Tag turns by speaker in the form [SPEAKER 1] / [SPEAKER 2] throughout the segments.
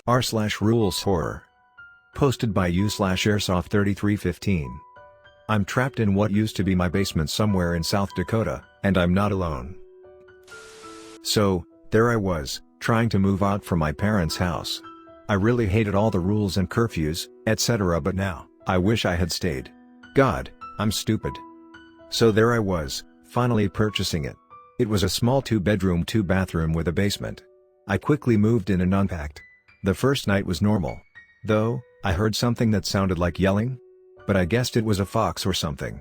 [SPEAKER 1] r/rules horror. Posted by u/airsoft3315. I'm trapped in what used to be my basement somewhere in South Dakota, and I'm not alone. So, there I was, trying to move out from my parents' house. I really hated all the rules and curfews, etc., but now, I wish I had stayed. God, I'm stupid. So there I was, finally purchasing it. It was a small 2-bedroom 2-bathroom with a basement. I quickly moved in and unpacked. The first night was normal. Though, I heard something that sounded like yelling? But I guessed it was a fox or something.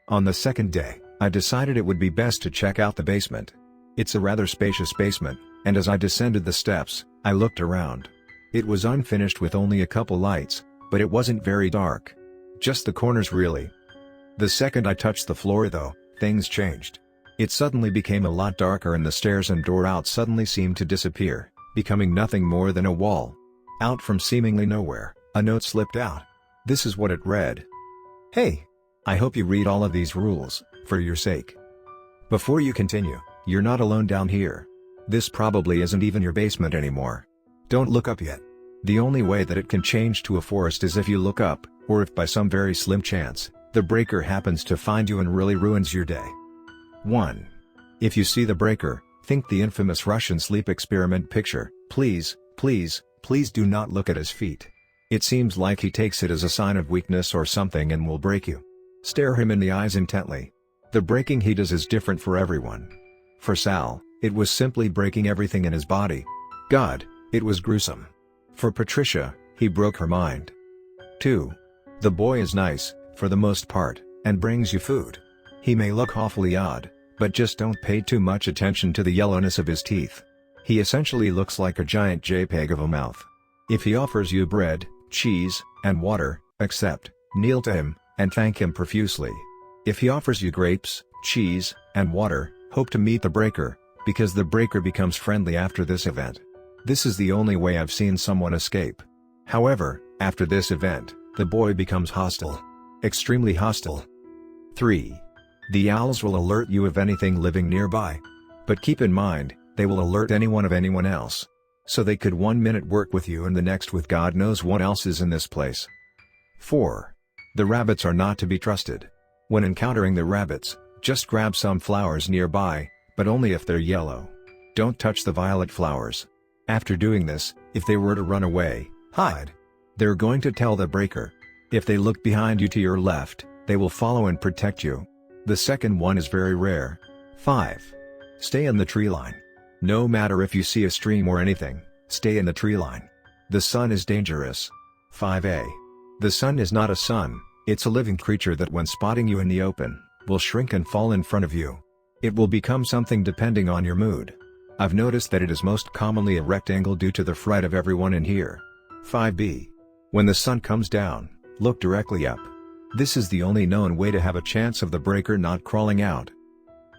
[SPEAKER 1] On the second day, I decided it would be best to check out the basement. It's a rather spacious basement, and as I descended the steps, I looked around. It was unfinished with only a couple lights, but it wasn't very dark. Just the corners really. The second I touched the floor though, things changed. It suddenly became a lot darker and the stairs and door out suddenly seemed to disappear, becoming nothing more than a wall. Out from seemingly nowhere, a note slipped out. This is what it read. Hey! I hope you read all of these rules, for your sake. Before you continue, you're not alone down here. This probably isn't even your basement anymore. Don't look up yet. The only way that it can change to a forest is if you look up, or if by some very slim chance, the breaker happens to find you and really ruins your day. 1. If you see the breaker, think the infamous Russian sleep experiment picture. Please, please, please do not look at his feet. It seems like he takes it as a sign of weakness or something and will break you. Stare him in the eyes intently. The breaking he does is different for everyone. For Sal, it was simply breaking everything in his body. God, it was gruesome. For Patricia, he broke her mind. 2. The boy is nice, for the most part, and brings you food. He may look awfully odd, but just don't pay too much attention to the yellowness of his teeth. He essentially looks like a giant JPEG of a mouth. If he offers you bread, cheese, and water, accept, kneel to him, and thank him profusely. If he offers you grapes, cheese, and water, hope to meet the breaker, because the breaker becomes friendly after this event. This is the only way I've seen someone escape. However, after this event, the boy becomes hostile. Extremely hostile. 3. The owls will alert you of anything living nearby. But keep in mind, they will alert anyone of anyone else. So they could 1 minute work with you and the next with God knows what else is in this place. 4. The rabbits are not to be trusted. When encountering the rabbits, just grab some flowers nearby, but only if they're yellow. Don't touch the violet flowers. After doing this, if they were to run away, hide. They're going to tell the breaker. If they look behind you to your left, they will follow and protect you. The second one is very rare. 5. Stay in the tree line. No matter if you see a stream or anything, stay in the tree line. The sun is dangerous. 5a. The sun is not a sun, it's a living creature that when spotting you in the open, will shrink and fall in front of you. It will become something depending on your mood. I've noticed that it is most commonly a rectangle due to the fright of everyone in here. 5b. When the sun comes down, look directly up. This is the only known way to have a chance of the breaker not crawling out.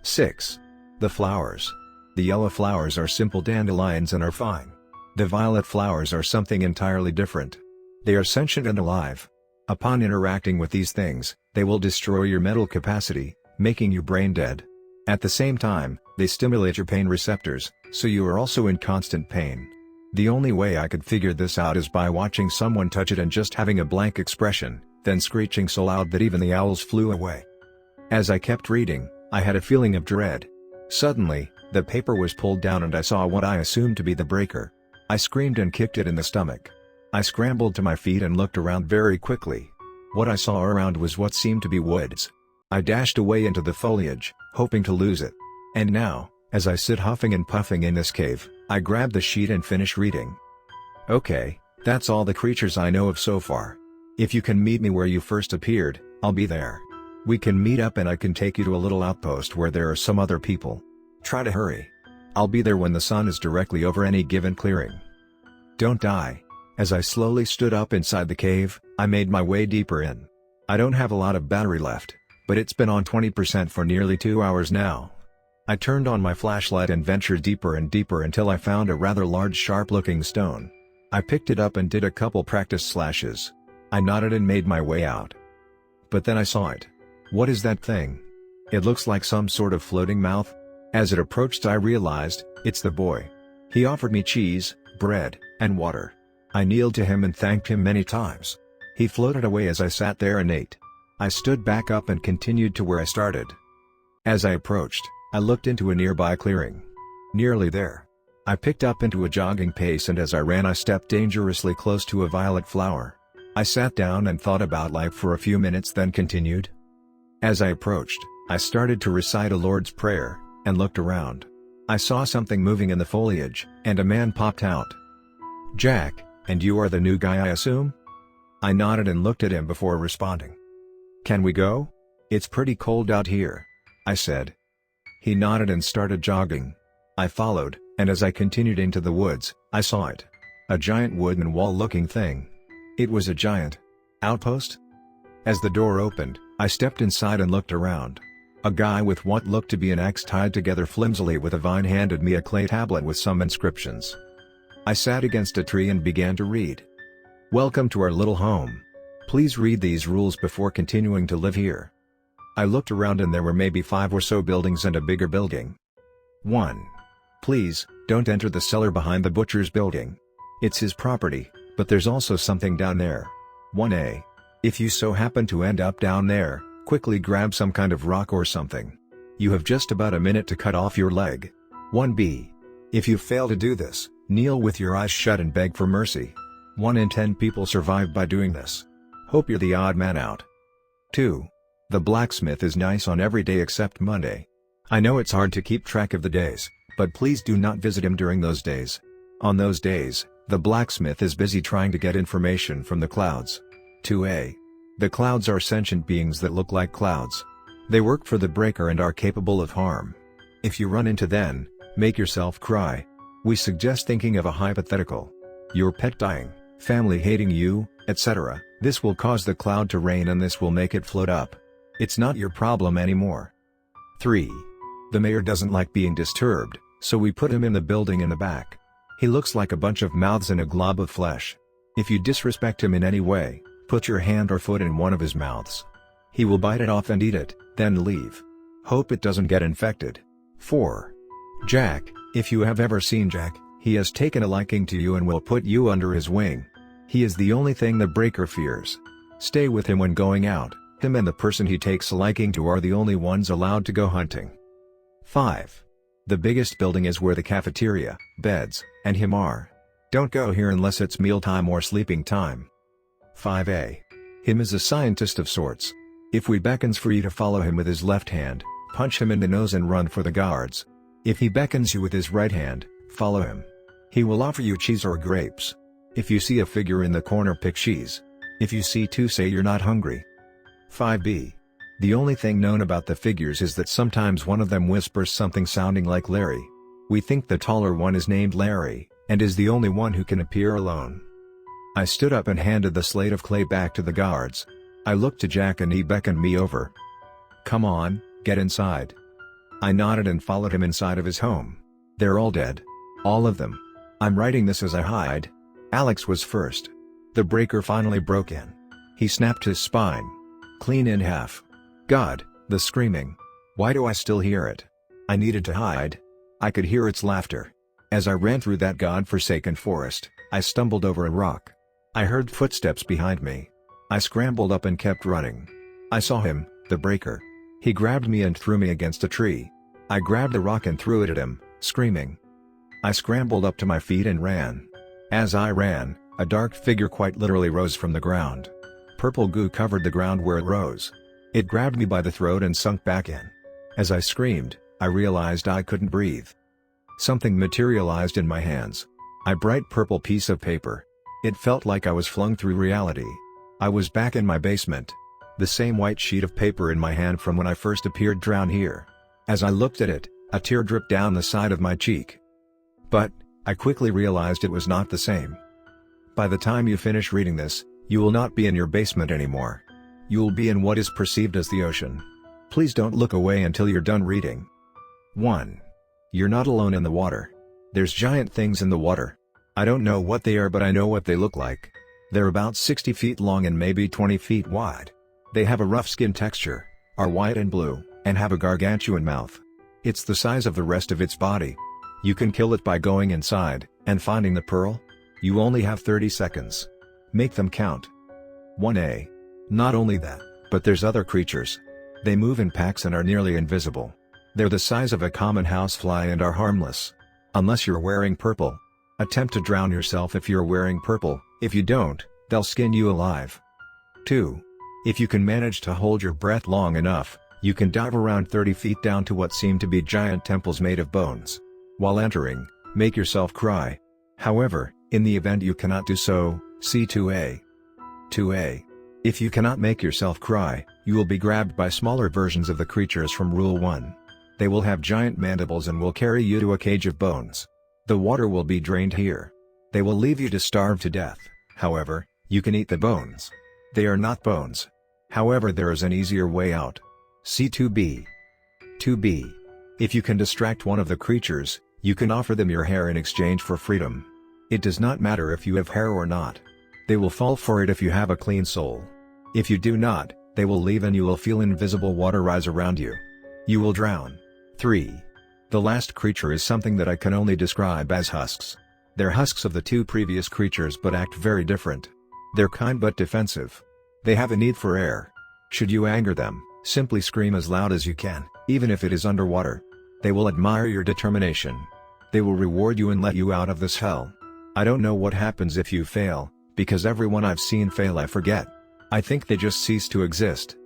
[SPEAKER 1] 6. The flowers. The yellow flowers are simple dandelions and are fine. The violet flowers are something entirely different. They are sentient and alive. Upon interacting with these things, they will destroy your mental capacity, making you brain dead. At the same time, they stimulate your pain receptors, so you are also in constant pain. The only way I could figure this out is by watching someone touch it and just having a blank expression, then screeching so loud that even the owls flew away. As I kept reading, I had a feeling of dread. Suddenly, the paper was pulled down and I saw what I assumed to be the breaker. I screamed and kicked it in the stomach. I scrambled to my feet and looked around very quickly. What I saw around was what seemed to be woods. I dashed away into the foliage, hoping to lose it. And now, as I sit huffing and puffing in this cave, I grab the sheet and finish reading. Okay, that's all the creatures I know of so far. If you can meet me where you first appeared, I'll be there. We can meet up and I can take you to a little outpost where there are some other people. Try to hurry. I'll be there when the sun is directly over any given clearing. Don't die. As I slowly stood up inside the cave, I made my way deeper in. I don't have a lot of battery left, but it's been on 20% for nearly 2 hours now. I turned on my flashlight and ventured deeper and deeper until I found a rather large sharp-looking stone. I picked it up and did a couple practice slashes. I nodded and made my way out. But then I saw it. What is that thing? It looks like some sort of floating mouth. As it approached I realized, it's the boy. He offered me cheese, bread, and water. I kneeled to him and thanked him many times. He floated away as I sat there and ate. I stood back up and continued to where I started. As I approached, I looked into a nearby clearing. Nearly there, I picked up into a jogging pace, and as I ran I stepped dangerously close to a violet flower. I sat down and thought about life for a few minutes, then continued. As I approached, I started to recite a Lord's Prayer, and looked around. I saw something moving in the foliage, and a man popped out. "Jack, and you are the new guy, I assume?" I nodded and looked at him before responding. "Can we go? It's pretty cold out here," I said. He nodded and started jogging. I followed, and as I continued into the woods, I saw it. A giant wooden wall-looking thing. It was a giant outpost? As the door opened, I stepped inside and looked around. A guy with what looked to be an axe tied together flimsily with a vine handed me a clay tablet with some inscriptions. I sat against a tree and began to read. "Welcome to our little home. Please read these rules before continuing to live here." I looked around and there were maybe 5 or so buildings and a bigger building. 1. Please, don't enter the cellar behind the butcher's building. It's his property, but there's also something down there. 1A. If you so happen to end up down there, quickly grab some kind of rock or something. You have just about a minute to cut off your leg. 1B. If you fail to do this, kneel with your eyes shut and beg for mercy. 1 in 10 people survive by doing this. Hope you're the odd man out. 2. The blacksmith is nice on every day except Monday. I know it's hard to keep track of the days, but please do not visit him during those days. On those days, the blacksmith is busy trying to get information from the clouds. 2A. The clouds are sentient beings that look like clouds. They work for the breaker and are capable of harm. If you run into them, make yourself cry. We suggest thinking of a hypothetical. Your pet dying, family hating you, etc. This will cause the cloud to rain and this will make it float up. It's not your problem anymore. 3. The mayor doesn't like being disturbed, so we put him in the building in the back. He looks like a bunch of mouths and a glob of flesh. If you disrespect him in any way, put your hand or foot in one of his mouths. He will bite it off and eat it, then leave. Hope it doesn't get infected. 4. Jack, if you have ever seen Jack, he has taken a liking to you and will put you under his wing. He is the only thing the breaker fears. Stay with him when going out. Him and the person he takes a liking to are the only ones allowed to go hunting. 5. The biggest building is where the cafeteria, beds, and him are. Don't go here unless it's mealtime or sleeping time. 5A. Him is a scientist of sorts. If he beckons for you to follow him with his left hand, punch him in the nose and run for the guards. If he beckons you with his right hand, follow him. He will offer you cheese or grapes. If you see a figure in the corner, pick cheese. If you see 2, say you're not hungry. 5B. The only thing known about the figures is that sometimes one of them whispers something sounding like Larry. We think the taller one is named Larry, and is the only one who can appear alone. I stood up and handed the slate of clay back to the guards. I looked to Jack and he beckoned me over. "Come on, get inside." I nodded and followed him inside of his home. They're all dead. All of them. I'm writing this as I hide. Alex was first. The breaker finally broke in. He snapped his spine. Clean in half. God, the screaming. Why do I still hear it? I needed to hide. I could hear its laughter. As I ran through that god-forsaken forest, I stumbled over a rock. I heard footsteps behind me. I scrambled up and kept running. I saw him, the breaker. He grabbed me and threw me against a tree. I grabbed the rock and threw it at him, screaming. I scrambled up to my feet and ran. As I ran, a dark figure quite literally rose from the ground. Purple goo covered the ground where it rose. It grabbed me by the throat and sunk back in. As I screamed, I realized I couldn't breathe. Something materialized in my hands. A bright purple piece of paper. It felt like I was flung through reality. I was back in my basement. The same white sheet of paper in my hand from when I first appeared down here. As I looked at it, a tear dripped down the side of my cheek. But, I quickly realized it was not the same. By the time you finish reading this, you will not be in your basement anymore. You will be in what is perceived as the ocean. Please don't look away until you're done reading. 1. You're not alone in the water. There's giant things in the water. I don't know what they are, but I know what they look like. They're about 60 feet long and maybe 20 feet wide. They have a rough skin texture, are white and blue, and have a gargantuan mouth. It's the size of the rest of its body. You can kill it by going inside, and finding the pearl. You only have 30 seconds. Make them count. 1A. Not only that, but there's other creatures. They move in packs and are nearly invisible. They're the size of a common housefly and are harmless. Unless you're wearing purple. Attempt to drown yourself if you're wearing purple. If you don't, they'll skin you alive. 2. If you can manage to hold your breath long enough, you can dive around 30 feet down to what seem to be giant temples made of bones. While entering, make yourself cry. However, in the event you cannot do so, see 2A. 2A. If you cannot make yourself cry, you will be grabbed by smaller versions of the creatures from Rule 1. They will have giant mandibles and will carry you to a cage of bones. The water will be drained here. They will leave you to starve to death. However, you can eat the bones. They are not bones. However, there is an easier way out. See 2B. 2B. If you can distract one of the creatures, you can offer them your hair in exchange for freedom. It does not matter if you have hair or not. They will fall for it if you have a clean soul. If you do not, they will leave and you will feel invisible water rise around you. You will drown. 3. The last creature is something that I can only describe as husks. They're husks of the two previous creatures but act very different. They're kind but defensive. They have a need for air. Should you anger them, simply scream as loud as you can, even if it is underwater. They will admire your determination. They will reward you and let you out of this hell. I don't know what happens if you fail, because everyone I've seen fail I forget. I think they just cease to exist.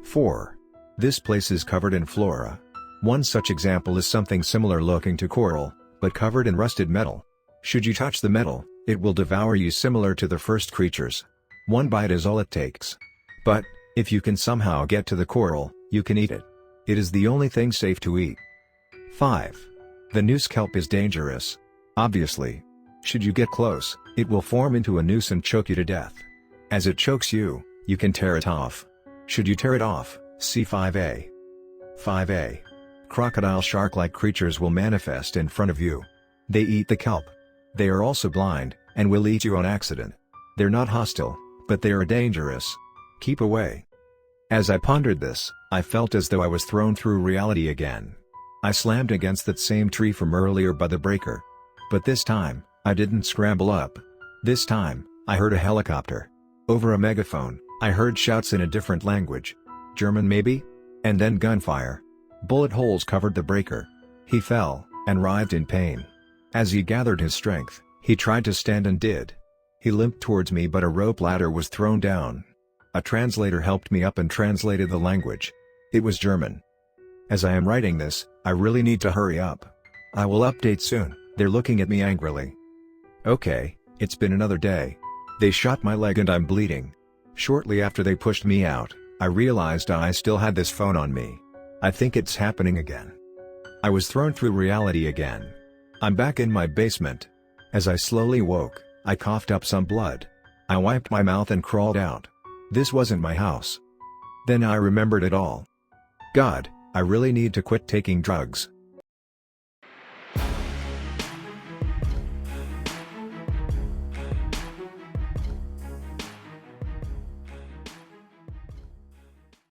[SPEAKER 1] 4. This place is covered in flora. One such example is something similar looking to coral, but covered in rusted metal. Should you touch the metal, it will devour you similar to the first creatures. One bite is all it takes. But, if you can somehow get to the coral, you can eat it. It is the only thing safe to eat. 5. The noose kelp is dangerous. Obviously. Should you get close, it will form into a noose and choke you to death. As it chokes you, you can tear it off. Should you tear it off, see 5A. 5A. Crocodile shark-like creatures will manifest in front of you. They eat the kelp. They are also blind, and will eat you on accident. They're not hostile, but they are dangerous. Keep away. As I pondered this, I felt as though I was thrown through reality again. I slammed against that same tree from earlier by the breaker. But this time, I didn't scramble up. This time, I heard a helicopter. Over a megaphone, I heard shouts in a different language. German maybe? And then gunfire. Bullet holes covered the breaker. He fell, and writhed in pain. As he gathered his strength, he tried to stand and did. He limped towards me but a rope ladder was thrown down. A translator helped me up and translated the language. It was German. As I am writing this, I really need to hurry up. I will update soon. They're looking at me angrily. Okay, it's been another day. They shot my leg and I'm bleeding. Shortly after they pushed me out, I realized I still had this phone on me. I think it's happening again. I was thrown through reality again. I'm back in my basement. As I slowly woke, I coughed up some blood. I wiped my mouth and crawled out. This wasn't my house. Then I remembered it all. God, I really need to quit taking drugs.